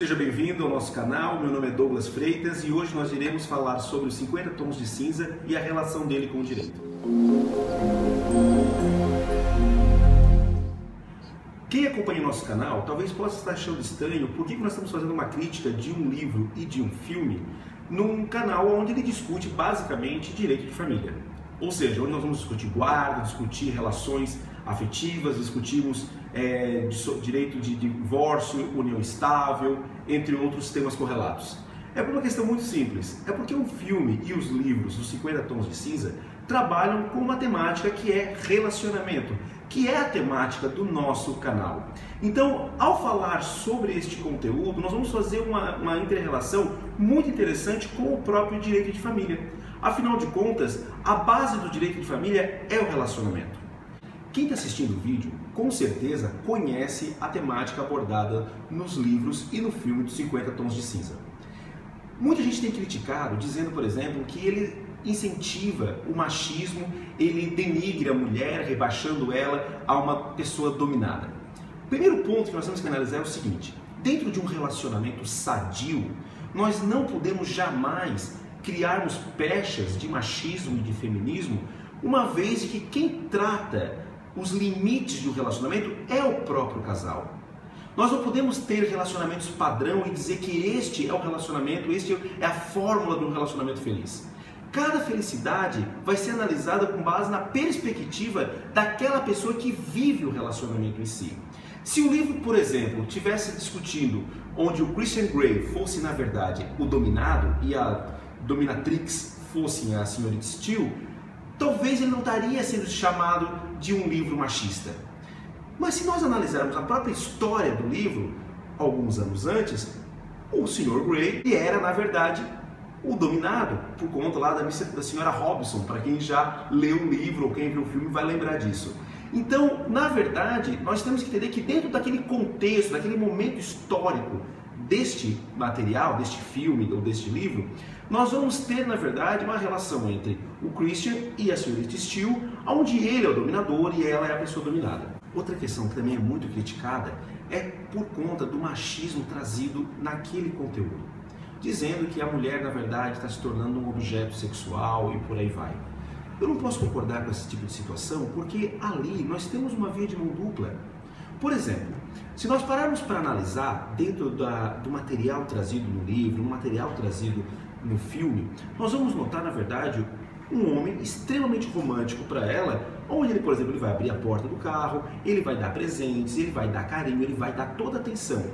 Seja bem-vindo ao nosso canal, meu nome é Douglas Freitas e hoje nós iremos falar sobre os 50 tons de cinza e a relação dele com o direito. Quem acompanha o nosso canal talvez possa estar achando estranho por que nós estamos fazendo uma crítica de um livro e de um filme num canal onde ele discute basicamente direito de família. Ou seja, onde nós vamos discutir guarda, discutir relações afetivas, discutimos direito de divórcio, união estável, entre outros temas correlatos. É por uma questão muito simples, é porque o filme e os livros, os 50 tons de cinza, trabalham com uma temática que é relacionamento, que é a temática do nosso canal. Então, ao falar sobre este conteúdo, nós vamos fazer uma inter-relação muito interessante com o próprio direito de família. Afinal de contas, a base do direito de família é o relacionamento. Quem está assistindo o vídeo, com certeza conhece a temática abordada nos livros e no filme dos 50 tons de cinza. Muita gente tem criticado, dizendo, por exemplo, que ele incentiva o machismo, ele denigre a mulher, rebaixando ela a uma pessoa dominada. O primeiro ponto que nós temos que analisar é o seguinte: dentro de um relacionamento sadio, nós não podemos jamais criarmos pechas de machismo e de feminismo, uma vez que quem trata os limites do relacionamento é o próprio casal. Nós não podemos ter relacionamentos padrão e dizer que este é o relacionamento, este é a fórmula de um relacionamento feliz. Cada felicidade vai ser analisada com base na perspectiva daquela pessoa que vive o relacionamento em si. Se o livro, por exemplo, estivesse discutindo onde o Christian Grey fosse, na verdade, o dominado e a dominatrix fosse a senhorita Steele, talvez ele não estaria sendo chamado de um livro machista. Mas se nós analisarmos a própria história do livro, alguns anos antes, o Sr. Grey era, na verdade, o dominado, por conta lá da senhora Robinson. Para quem já leu o livro ou quem viu o filme vai lembrar disso. Então, na verdade, nós temos que entender que dentro daquele contexto, daquele momento histórico deste material, deste filme ou deste livro, nós vamos ter, na verdade, uma relação entre o Christian e a senhorita Steele, onde ele é o dominador e ela é a pessoa dominada. Outra questão que também é muito criticada é por conta do machismo trazido naquele conteúdo, dizendo que a mulher, na verdade, está se tornando um objeto sexual e por aí vai. Eu não posso concordar com esse tipo de situação, porque ali nós temos uma via de mão dupla. Por exemplo, se nós pararmos para analisar dentro do material trazido no livro, no material trazido no filme, nós vamos notar, na verdade, um homem extremamente romântico para ela, onde ele, por exemplo, ele vai abrir a porta do carro, ele vai dar presentes, ele vai dar carinho, ele vai dar toda a atenção.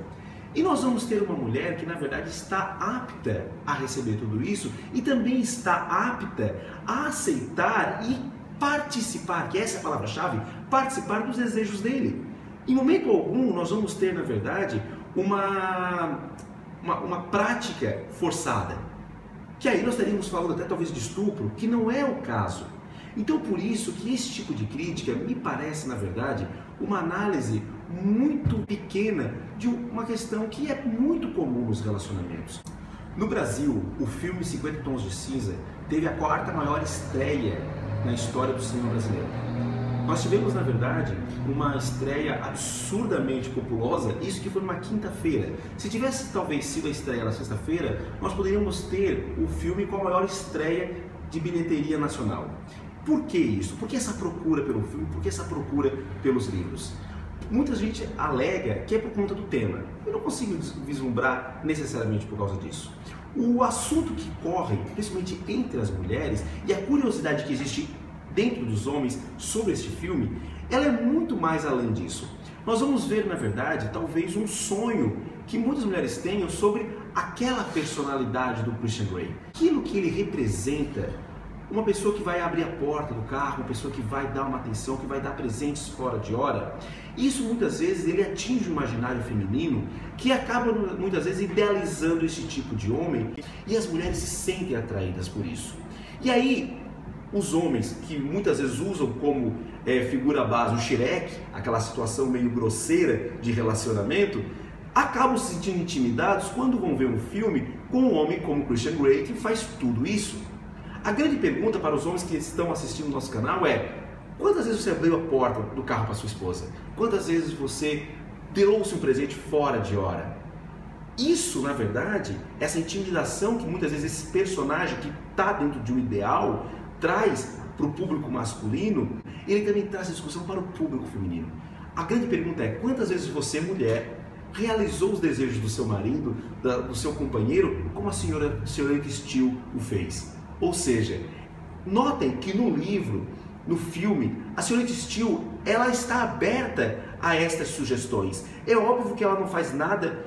E nós vamos ter uma mulher que, na verdade, está apta a receber tudo isso e também está apta a aceitar e participar, que essa é a palavra-chave, participar dos desejos dele. Em momento algum, nós vamos ter, na verdade, uma prática forçada, que aí nós estaríamos falando até talvez de estupro, que não é o caso. Então, por isso que esse tipo de crítica me parece, na verdade, uma análise muito pequena de uma questão que é muito comum nos relacionamentos. No Brasil, o filme 50 Tons de Cinza teve a quarta maior estreia na história do cinema brasileiro. Nós tivemos, na verdade, uma estreia absurdamente populosa, isso que foi numa quinta-feira. Se tivesse talvez sido a estreia na sexta-feira, nós poderíamos ter o filme com a maior estreia de bilheteria nacional. Por que isso? Por que essa procura pelo filme? Por que essa procura pelos livros? Muita gente alega que é por conta do tema. Eu não consigo vislumbrar necessariamente por causa disso. O assunto que corre, principalmente entre as mulheres, e a curiosidade que existe dentro dos homens sobre este filme, ela é muito mais além disso. Nós vamos ver, na verdade, talvez um sonho que muitas mulheres tenham sobre aquela personalidade do Christian Grey. Aquilo que ele representa, uma pessoa que vai abrir a porta do carro, uma pessoa que vai dar uma atenção, que vai dar presentes fora de hora. Isso muitas vezes ele atinge o imaginário feminino, que acaba muitas vezes idealizando esse tipo de homem, e as mulheres se sentem atraídas por isso. E aí, os homens, que muitas vezes usam como figura base o Shrek, aquela situação meio grosseira de relacionamento, acabam se sentindo intimidados quando vão ver um filme com um homem como Christian Grey, que faz tudo isso. A grande pergunta para os homens que estão assistindo o nosso canal é: quantas vezes você abriu a porta do carro para sua esposa? Quantas vezes você trouxe um presente fora de hora? Isso, na verdade, essa intimidação que muitas vezes esse personagem que está dentro de um ideal traz para o público masculino, ele também traz a discussão para o público feminino. A grande pergunta é, quantas vezes você, mulher, realizou os desejos do seu marido, do seu companheiro, como a senhorita Steele o fez? Ou seja, notem que no livro, no filme, a senhorita Steele, ela está aberta a estas sugestões. É óbvio que ela não faz nada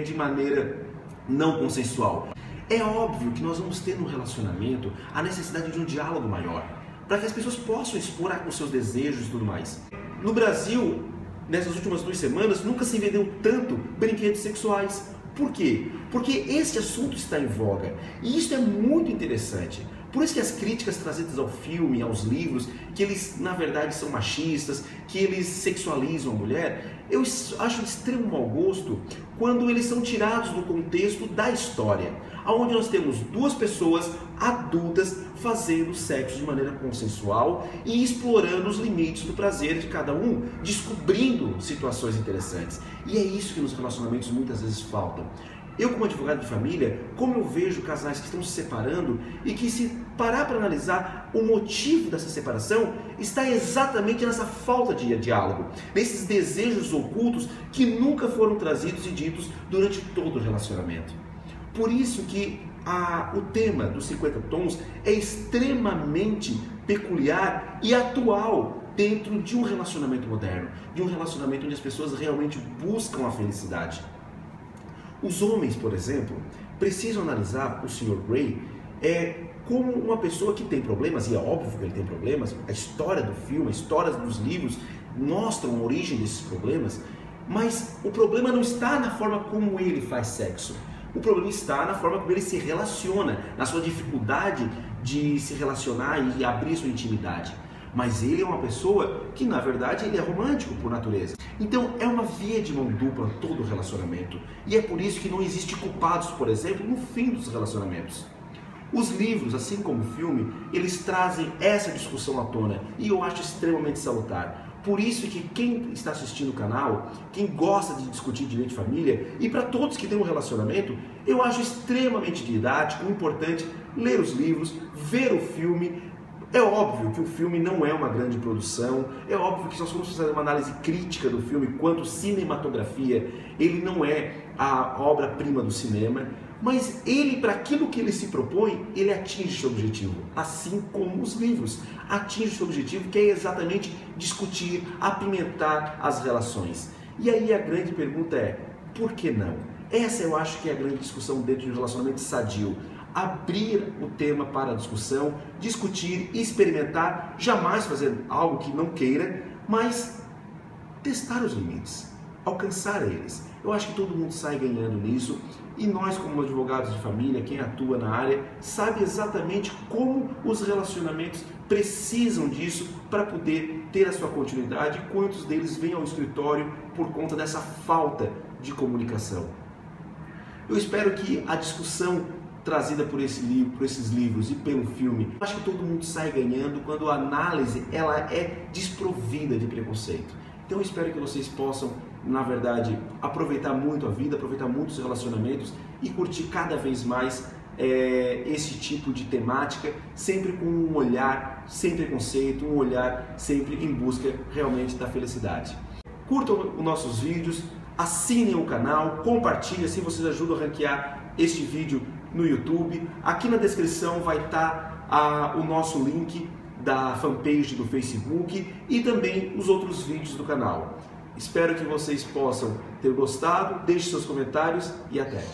de maneira não consensual. É óbvio que nós vamos ter no relacionamento a necessidade de um diálogo maior, para que as pessoas possam expor os seus desejos e tudo mais. No Brasil, nessas últimas 2 semanas, nunca se vendeu tanto brinquedos sexuais. Por quê? Porque esse assunto está em voga. E isso é muito interessante. Por isso que as críticas trazidas ao filme, aos livros, que eles na verdade são machistas, que eles sexualizam a mulher, eu acho de extremo mau gosto quando eles são tirados do contexto da história, onde nós temos 2 pessoas adultas fazendo sexo de maneira consensual e explorando os limites do prazer de cada um, descobrindo situações interessantes. E é isso que nos relacionamentos muitas vezes falta. Eu, como advogado de família, como eu vejo casais que estão se separando e que, se parar para analisar o motivo dessa separação, está exatamente nessa falta de diálogo, nesses desejos ocultos que nunca foram trazidos e ditos durante todo o relacionamento. Por isso que o tema dos 50 tons é extremamente peculiar e atual dentro de um relacionamento moderno, de um relacionamento onde as pessoas realmente buscam a felicidade. Os homens, por exemplo, precisam analisar o Sr. Grey como uma pessoa que tem problemas, e é óbvio que ele tem problemas. A história do filme, a história dos livros mostram a origem desses problemas, mas o problema não está na forma como ele faz sexo. O problema está na forma como ele se relaciona, na sua dificuldade de se relacionar e abrir sua intimidade. Mas ele é uma pessoa que, na verdade, ele é romântico por natureza. Então, é uma via de mão dupla todo o relacionamento. E é por isso que não existe culpados, por exemplo, no fim dos relacionamentos. Os livros, assim como o filme, eles trazem essa discussão à tona. E eu acho extremamente salutar. Por isso que quem está assistindo o canal, quem gosta de discutir direito de família, e para todos que têm um relacionamento, eu acho extremamente didático, importante ler os livros, ver o filme. É óbvio que o filme não é uma grande produção, é óbvio que se nós formos fazer uma análise crítica do filme quanto cinematografia, ele não é a obra-prima do cinema, mas ele, para aquilo que ele se propõe, ele atinge seu objetivo, assim como os livros atingem seu objetivo, que é exatamente discutir, apimentar as relações. E aí a grande pergunta é, por que não? Essa eu acho que é a grande discussão dentro de um relacionamento sadio. Abrir o tema para a discussão, discutir, experimentar, jamais fazer algo que não queira, mas testar os limites, alcançar eles. Eu acho que todo mundo sai ganhando nisso e nós, como advogados de família, quem atua na área, sabe exatamente como os relacionamentos precisam disso para poder ter a sua continuidade e quantos deles vêm ao escritório por conta dessa falta de comunicação. Eu espero que a discussão trazida por esses livros e pelo filme, acho que todo mundo sai ganhando quando a análise ela é desprovida de preconceito. Então eu espero que vocês possam, na verdade, aproveitar muito a vida, aproveitar muito os relacionamentos e curtir cada vez mais esse tipo de temática, sempre com um olhar sem preconceito, um olhar sempre em busca realmente da felicidade. Curtam os nossos vídeos, assinem o canal, compartilhem, assim vocês ajudam a ranquear este vídeo no YouTube. Aqui na descrição vai estar o nosso link da fanpage do Facebook e também os outros vídeos do canal. Espero que vocês possam ter gostado, deixe seus comentários e até!